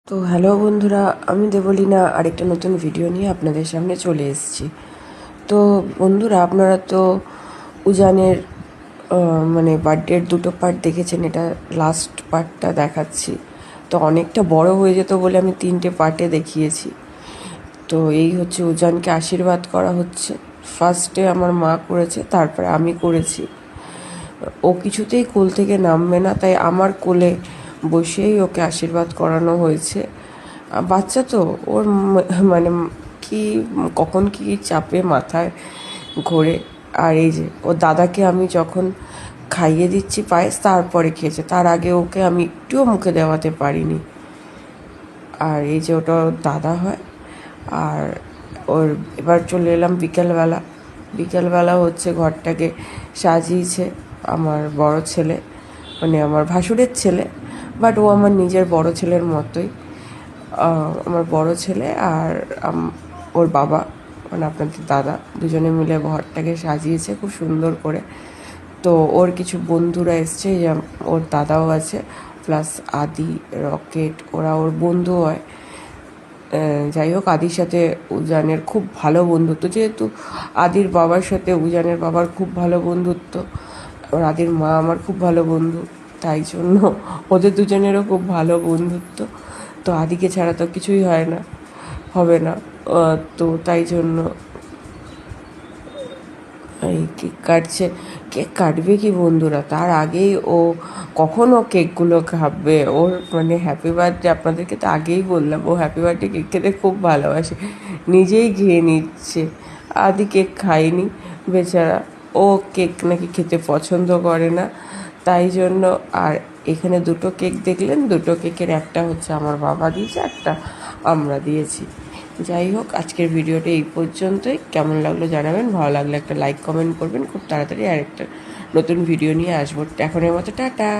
তো হ্যালো বন্ধুরা, আমি দেবলীনা আরেকটা নতুন ভিডিও নিয়ে আপনাদের সামনে চলে এসেছি। তো বন্ধুরা, আপনারা তো উজানের মানে বার্থডের দুটো পার্ট দেখেছেন, এটা লাস্ট পার্টটা দেখাচ্ছি। তো অনেকটা বড় হয়ে যেত বলে আমি 3টে পার্টে দেখিয়েছি। তো এই হচ্ছে উজানকে আশীর্বাদ করা হচ্ছে। ফার্স্টে আমার মা করেছে, তারপরে আমি করেছি। ও কিছুতেই কোল থেকে নামবে না, তাই আমার কোলে বসেই ওকে আশীর্বাদ করানো হয়েছে। বাচ্চা তো ওর মানে কি কখন কি চাপে মাথায় ঘোরে। আর এই যে ওর দাদাকে আমি যখন খাইয়ে দিচ্ছি পায়েস, তারপরে খেয়েছে, তার আগে ওকে আমি একটুও মুখে দেওয়াতে পারিনি। আর এই যে ওটা ওর দাদা হয়। আর ওর এবার চলে এলাম বিকেলবেলা। বিকেলবেলা হচ্ছে ঘরটাকে সাজিয়েছে আমার বড় ছেলে, মানে আমার ভাসুরের ছেলে, বাট ও আমার নিজের বড় ছেলের মতোই। আমার বড় ছেলে আর ওর বাবা, মানে আপনাদের দাদা, দুজনে মিলে ঘরটাকে সাজিয়েছে খুব সুন্দর করে। তো ওর কিছু বন্ধুরা এসছে, ওর দাদাও আছে, প্লাস আদি, রকেট, ওরা ওর বন্ধু হয়। যাই হোক, আদির সাথে উজানের খুব ভালো বন্ধুত্ব, যেহেতু আদির বাবার সাথে উজানের বাবার খুব ভালো বন্ধুত্ব, আর আদির মা আমার খুব ভালো বন্ধু, তাই জন্য ওদের দুজনেরও খুব ভালো বন্ধুত্ব। তো আদিকে ছাড়া তো কিছুই হয় না, হবে না। তো তাই জন্য এই কেক কাটছে। কেক কাটবে কি বন্ধুরা, তার আগেই ও কখন ও কেকগুলো খাবে। ওর মানে হ্যাপি বার্থডে, আপনাদেরকে তো আগেই বললাম, ও হ্যাপি বার্থডে কেক খেতে খুব ভালোবাসে, নিজেই খেয়ে নিচ্ছে। আদি কেক খায়নি বেচারা, ও কেক নাকি খেতে পছন্দ করে না, তাই জন্য। আর এখানে দুটো কেক দেখলেন, দুটো কেকের একটা হচ্ছে আমার বাবা দিয়েছে, একটা আমরা দিয়েছি। যাই হোক, আজকের ভিডিওটা এই পর্যন্তই। কেমন লাগলো জানাবেন, ভালো লাগলে একটা লাইক কমেন্ট করবেন। খুব তাড়াতাড়ি আরেকটা নতুন ভিডিও নিয়ে আসবো। এখনের মতো টাটা।